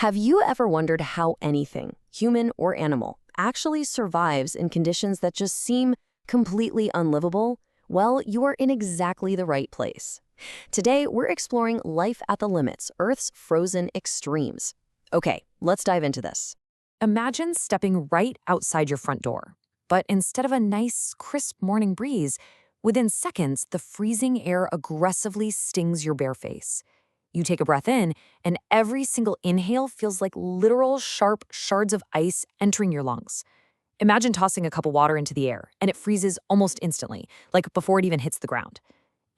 Have you ever wondered how anything, human or animal, actually survives in conditions that just seem completely unlivable? Well, you're in exactly the right place. Today, we're exploring life at the limits, Earth's frozen extremes. Okay, let's dive into this. Imagine stepping right outside your front door. But instead of a nice, crisp morning breeze, within seconds, the freezing air aggressively stings your bare face. You take a breath in, and every single inhale feels like literal sharp shards of ice entering your lungs. Imagine tossing a cup of water into the air, and it freezes almost instantly, like before it even hits the ground.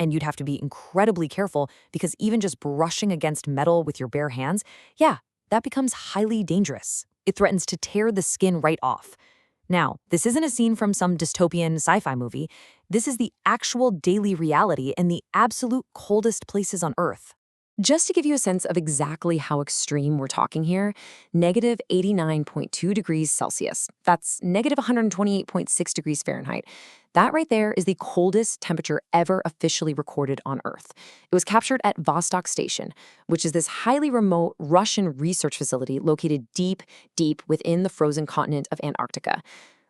And you'd have to be incredibly careful because even just brushing against metal with your bare hands, yeah, that becomes highly dangerous. It threatens to tear the skin right off. Now, this isn't a scene from some dystopian sci-fi movie. This is the actual daily reality in the absolute coldest places on Earth. Just to give you a sense of exactly how extreme we're talking here, negative 89.2 degrees Celsius. That's negative 128.6 degrees Fahrenheit. That right there is the coldest temperature ever officially recorded on Earth. It was captured at Vostok Station, which is this highly remote Russian research facility located deep, deep within the frozen continent of Antarctica.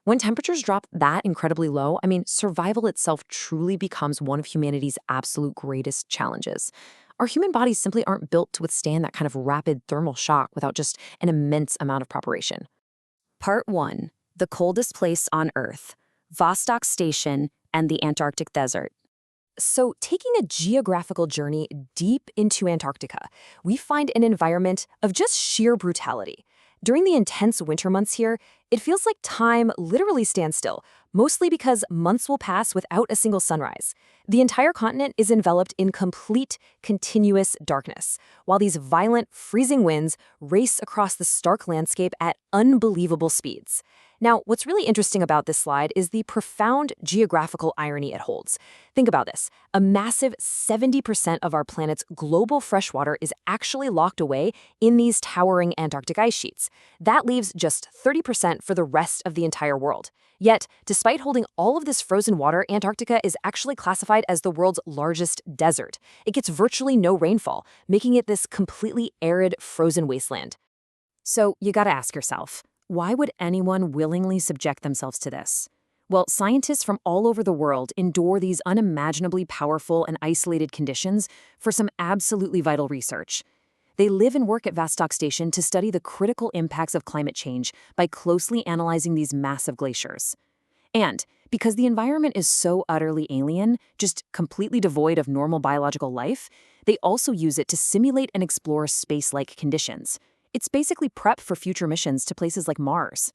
When temperatures drop that incredibly low, survival itself truly becomes one of humanity's absolute greatest challenges. Our human bodies simply aren't built to withstand that kind of rapid thermal shock without just an immense amount of preparation. Part 1. The coldest place on Earth, Vostok Station and the Antarctic Desert. So, taking a geographical journey deep into Antarctica, we find an environment of just sheer brutality. During the intense winter months here, it feels like time literally stands still, mostly because months will pass without a single sunrise. The entire continent is enveloped in complete, continuous darkness, while these violent, freezing winds race across the stark landscape at unbelievable speeds. Now, what's really interesting about this slide is the profound geographical irony it holds. Think about this. A massive 70% of our planet's global freshwater is actually locked away in these towering Antarctic ice sheets. That leaves just 30% for the rest of the entire world. Yet, despite holding all of this frozen water, Antarctica is actually classified as the world's largest desert. It gets virtually no rainfall, making it this completely arid, frozen wasteland. So, you gotta ask yourself, why would anyone willingly subject themselves to this? Well, scientists from all over the world endure these unimaginably powerful and isolated conditions for some absolutely vital research. They live and work at Vostok Station to study the critical impacts of climate change by closely analyzing these massive glaciers. And because the environment is so utterly alien, just completely devoid of normal biological life, they also use it to simulate and explore space-like conditions. It's basically prep for future missions to places like Mars.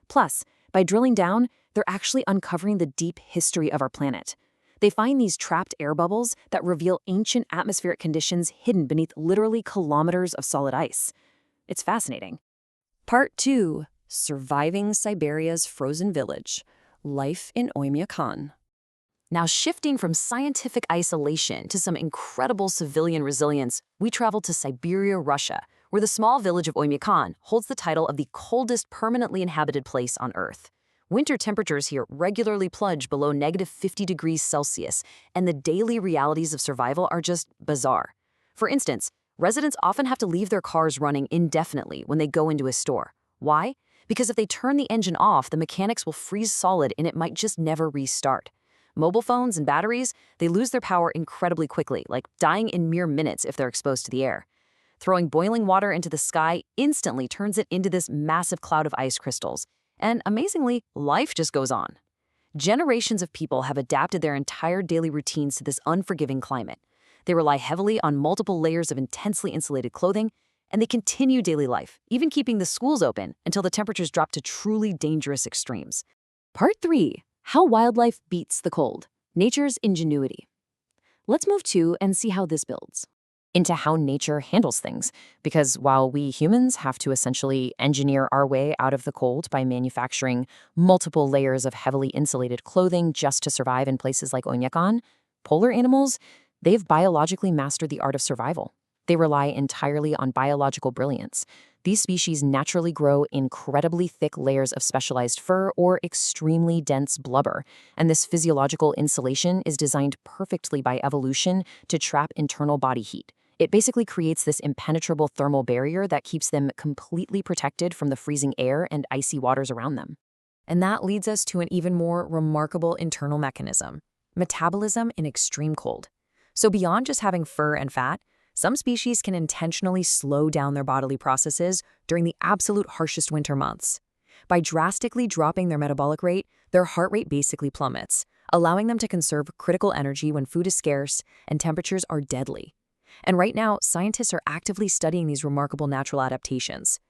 Plus, by drilling down, they're actually uncovering the deep history of our planet. They find these trapped air bubbles that reveal ancient atmospheric conditions hidden beneath literally kilometers of solid ice. It's fascinating. Part 2. Surviving Siberia's Frozen Village, Life in Oymyakon. Now, shifting from scientific isolation to some incredible civilian resilience, we travel to Siberia, Russia, where the small village of Oymyakon holds the title of the coldest permanently inhabited place on Earth. Winter temperatures here regularly plunge below negative 50 degrees Celsius, and the daily realities of survival are just bizarre. For instance, residents often have to leave their cars running indefinitely when they go into a store. Why? Because if they turn the engine off, the mechanics will freeze solid and it might just never restart. Mobile phones and batteries, they lose their power incredibly quickly, like dying in mere minutes if they're exposed to the air. Throwing boiling water into the sky instantly turns it into this massive cloud of ice crystals. And amazingly, life just goes on. Generations of people have adapted their entire daily routines to this unforgiving climate. They rely heavily on multiple layers of intensely insulated clothing, and they continue daily life, even keeping the schools open until the temperatures drop to truly dangerous extremes. Part 3. How wildlife beats the cold. Nature's ingenuity. Let's move to and see how this builds into how nature handles things, because while we humans have to essentially engineer our way out of the cold by manufacturing multiple layers of heavily insulated clothing just to survive in places like Oymyakon, polar animals, they've biologically mastered the art of survival. They rely entirely on biological brilliance. These species naturally grow incredibly thick layers of specialized fur or extremely dense blubber, and this physiological insulation is designed perfectly by evolution to trap internal body heat. It basically creates this impenetrable thermal barrier that keeps them completely protected from the freezing air and icy waters around them. And that leads us to an even more remarkable internal mechanism: metabolism in extreme cold. So beyond just having fur and fat, some species can intentionally slow down their bodily processes during the absolute harshest winter months. By drastically dropping their metabolic rate, their heart rate basically plummets, allowing them to conserve critical energy when food is scarce and temperatures are deadly. And right now, scientists are actively studying these remarkable natural adaptations.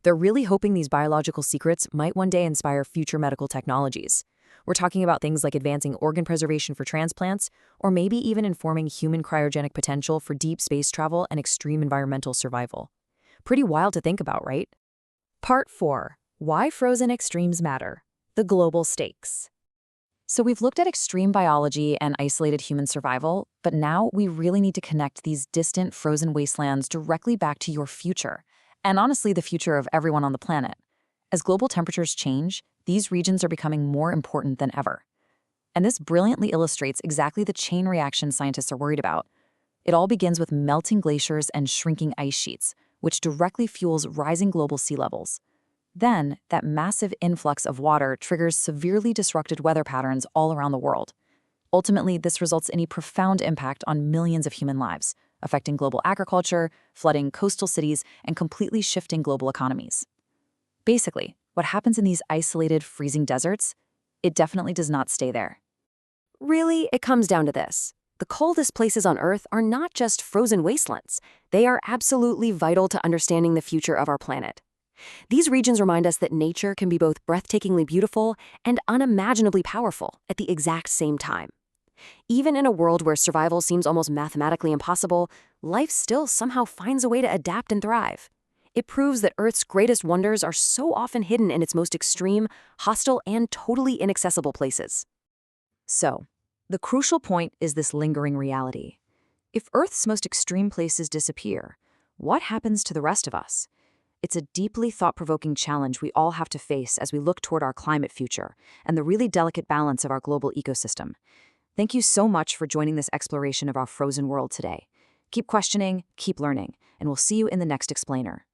They're really hoping these biological secrets might one day inspire future medical technologies. We're talking about things like advancing organ preservation for transplants, or maybe even informing human cryogenic potential for deep space travel and extreme environmental survival. Pretty wild to think about, right? Part 4. Why frozen extremes matter. The global stakes. So we've looked at extreme biology and isolated human survival, but now we really need to connect these distant frozen wastelands directly back to your future, and honestly the future of everyone on the planet. As global temperatures change, these regions are becoming more important than ever. And this brilliantly illustrates exactly the chain reaction scientists are worried about. It all begins with melting glaciers and shrinking ice sheets, which directly fuels rising global sea levels. Then, that massive influx of water triggers severely disrupted weather patterns all around the world. Ultimately, this results in a profound impact on millions of human lives, affecting global agriculture, flooding coastal cities, and completely shifting global economies. Basically, what happens in these isolated, freezing deserts, it definitely does not stay there. Really, it comes down to this. The coldest places on Earth are not just frozen wastelands. They are absolutely vital to understanding the future of our planet. These regions remind us that nature can be both breathtakingly beautiful and unimaginably powerful at the exact same time. Even in a world where survival seems almost mathematically impossible, life still somehow finds a way to adapt and thrive. It proves that Earth's greatest wonders are so often hidden in its most extreme, hostile, and totally inaccessible places. So, the crucial point is this lingering reality. If Earth's most extreme places disappear, what happens to the rest of us? It's a deeply thought-provoking challenge we all have to face as we look toward our climate future and the really delicate balance of our global ecosystem. Thank you so much for joining this exploration of our frozen world today. Keep questioning, keep learning, and we'll see you in the next explainer.